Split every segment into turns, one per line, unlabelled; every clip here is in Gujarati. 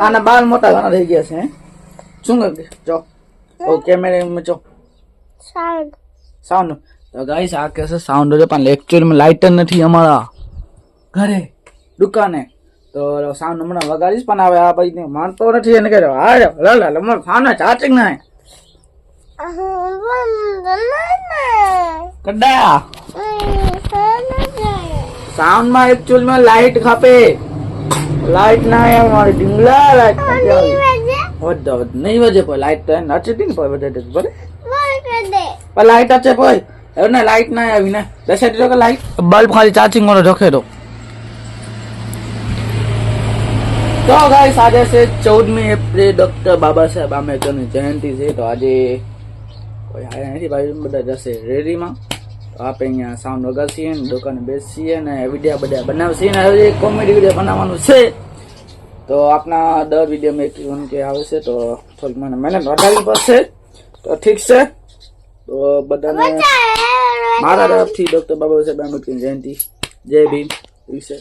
આના બાલ મોટા ઘણા થઈ ગયા છે શું કરે જો ઓ કેમેરા में જો સાઉન્ડ તો ગાઈસ આ કે છે સાઉન્ડ છે પણ એક્ચ્યુઅલી માં લાઇટર નથી અમારા ઘરે દુકાને તો સાઉન્ડ હમણાં વગાડીશ પણ હવે આ ભાઈ ને માનતો નથી એને કહે હા લ લ ફોન ચાર્જિંગ ના કડા साउंड में एक्चुअल में लाइट खापे लाइट ना है हमारी डिंगला लाइट नहीं वजह पर लाइट तो है नचे दिन पर वजह दे पर लाइट अच्छे पर है ना लाइट ना है अभी ना जैसे जो का लाइट बल्ब खाली चार्जिंग वाला रखे दो तो गाइस आज से 14 एप्रिल डॉक्टर बाबा साहेब आंबेडकर ની જયંતિ છે તો આજે કોઈ આયા નથી ભાઈ બધા જશે રેલીમાં आप अँ साउंड वगाड़ीए दुकान बेसीए विडियो बढ़िया बनावी कॉमेडी विडियो बनावा से तो अपना 10 विडियो में के आवे तो थोड़ी मैंने मेहनत बढ़ावी पड़े तो ठीक से तो बधा मारा तरफ डॉक्टर बाबा साहेब आंबेडकर जयंती जय भीम विषय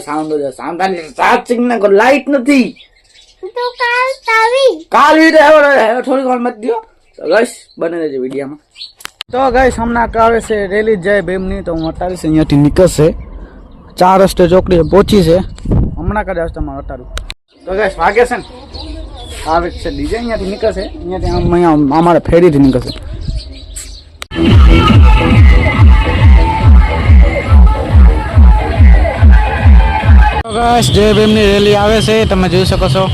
साउंड चार्जिंग ना लाइट नहीं तो काल थोड़ी घण मत दियो तो गैस बने रहे वीडियो में तो गाइस हमना करे से रेली जय भीम नी तो हूँ अटारी से अँ निकलશે 4 रस्ते ચોકડી पहुंची से हमना कदाच तमारे अटारू तो गाइस भागे से आवे से डीजे अँ निकलશે अँ अमारे फेरी थी निकलશે तो गाइस जय भीम नी रेली आवे से तमे જોઈ શકો છો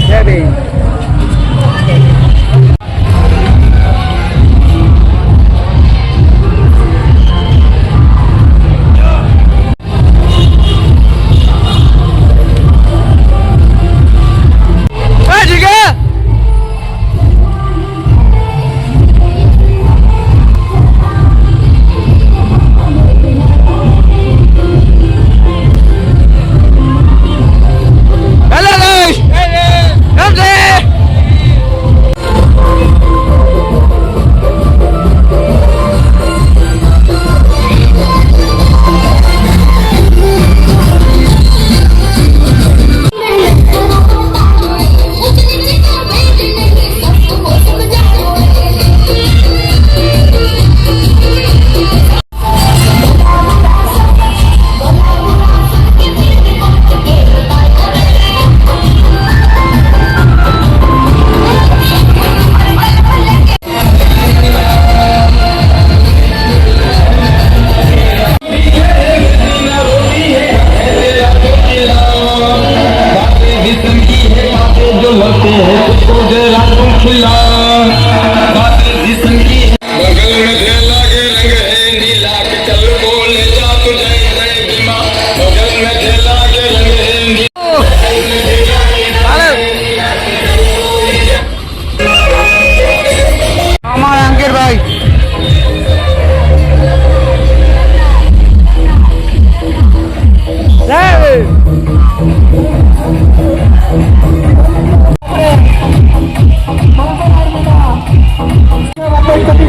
जय भीम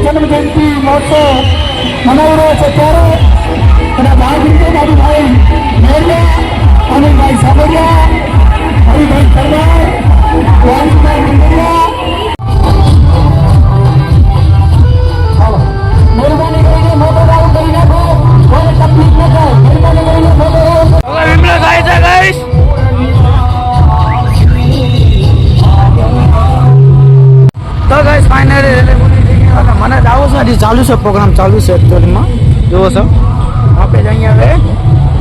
जन्म जयंती महोत्सव मनाई रह्यो छे ત્યારે એના ભાગ રૂપે મારી ભાઈ મેરલા અનિલભાઈ સાબરિયા હરિભાઈ પરમાર વાલભાઈ મંડલિયા મહેરબાની કરીને મોટો રાઉન્ડ કરી નાખો કોઈ તકલીફ ન થાય મહેરબાની કરીને મોટો રાઉન્ડ હવે વિમલા થાય છે ગાઈસ तो गाइस फाइनली મને જ આવો છે હજી ચાલુ છે પ્રોગ્રામ ચાલુ છે એકચ્યુઅલીમાં જુઓ છો આપણે જ અહીંયા હવે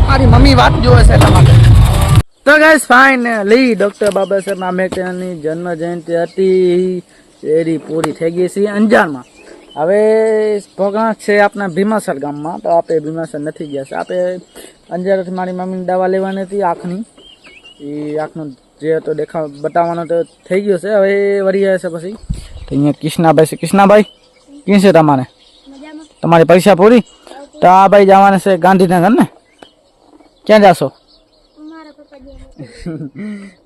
મારી મમ્મી વાત જોવે છે એટલા માટે તો guys finally doctor Baba Saheb આંબેડકરની જન્મ જયંતિ હતી એરી પૂરી થઈ ગઈ છે અંજારમાં હવે પ્રોગ્રામ છે આપણા ભીમાસર ગામમાં તો આપણે ભીમાસર નથી ગયા છે આપણે અંજારથી મારી મમ્મીની દવા લેવાની હતી આંખની એ આંખનું જે તો દેખાવ બતાવવાનો તો થઈ ગયો છે હવે વળી આવે છે પછી તો અહીંયા કૃષ્ણાભાઈ છે કૃષ્ણાભાઈ ક્યાં છે તમારે તમારી પરીક્ષા પૂરી તો આ ભાઈ જવાના છે ગાંધીનગર ને ક્યાં જાશો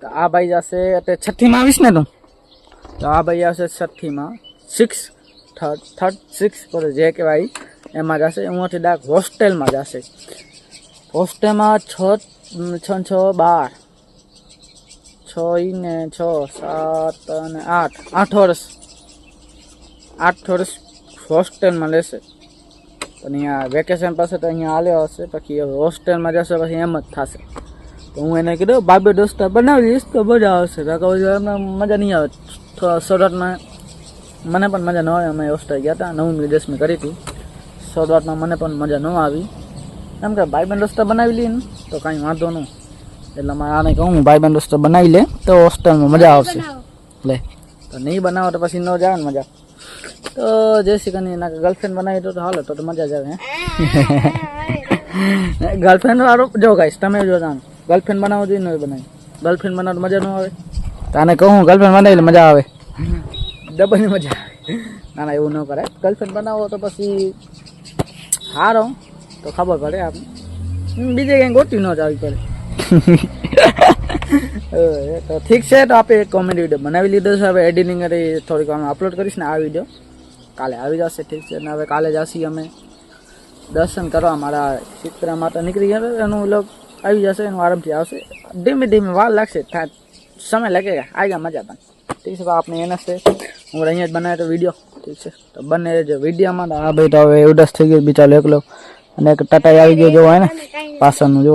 તો આ ભાઈ જશે અત્યારે છઠ્ઠીમાં આવીશ ને તું તો આ ભાઈ આવશે છઠ્ઠીમાં થર્ડ સિક્સ પર જે કહેવાય એમાં જશે અહીંયાથી ડાયરેક્ટ હોસ્ટેલમાં જશે હોસ્ટેલમાં 6 ને 6 12, 6 ને 6 7 અને 8, 8 વર્ષ, 8 વર્ષ હોસ્ટેલમાં લેશે. પણ અહીંયા વેકેશન પાસે તો અહીંયા હાલ્યો હશે, પછી હોસ્ટેલમાં જશે પછી એમ જ થશે. તો હું એને કીધું બાબે દોસ્તા બનાવી લઈશ તો મજા આવશે. એમને મજા નહીં આવે. શરૂઆતમાં મને પણ મજા ન આવે. અમે હોસ્ટેલ ગયા હતા, 9મી 10મી કરી હતી. શરૂઆતમાં મને પણ મજા ન આવી. એમ કે ભાઈબંધ દોસ્તા બનાવી લઈએ ને તો કાંઈ વાંધો નહીં. એટલે મારે આને કહું ભાઈબંધ દોસ્તા બનાવી લે તો હોસ્ટેલમાં મજા આવશે. લે તો નહીં બનાવો તો પછી ન જાય ને મજા. તો જયસી કની ના ગર્લફ્રેન્ડ બનાવી તો હાલો તો મજા જ આવે. ગર્લફ્રેન્ડ વાળું જો ગાઈસ તમે જો જાણ ગર્લફ્રેન્ડ બનાવો જોઈએ ને બનાવી. ગર્લફ્રેન્ડ બનાવો મજા ન આવે. તને કહું ગર્લફ્રેન્ડ બનાવી એટલે મજા આવે, ડબલની મજા આવે. ના ના એવું ન કરે. ગર્લફ્રેન્ડ બનાવો તો પછી હારો તો ખબર પડે આપણે. બીજે કંઈ ગોતી ન જ આવી પડે. તો ઠીક છે. તો આપણે એક કોમેડી વિડીયો બનાવી લીધો છે. હવે એડિટિંગ કરી થોડીક વાર અપલોડ કરીશ ને આ વિડીયો કાલે આવી જશે. ઠીક છે. ને હવે કાલે જશી અમે દર્શન કરવા. મારા ચિત્ર માટે નીકળી ગયા એનું લોક આવી જશે. એનું આરામથી આવશે. ધીમે ધીમે વાર લાગશે, સમય લાગેગા. આગળ મજા પણ ઠીક છે. તો આપણે એના છે હું અહીંયા જ બનાવ્યો તો વિડીયો. ઠીક છે. તો બંને જે વિડીયોમાં આ ભાઈ તો હવે ઉદાસ થઈ ગયો બિચારો એકલો. અને એક ટટાઈ આવી ગયો જોવો હે ને પાછળનું જો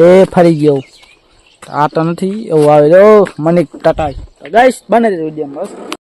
એ ફરી ગયો. આ તો નથી એવું આવે જો મનિક ટટાઈ. તો ગાઈસ બને છે વિડીયોમાં બસ.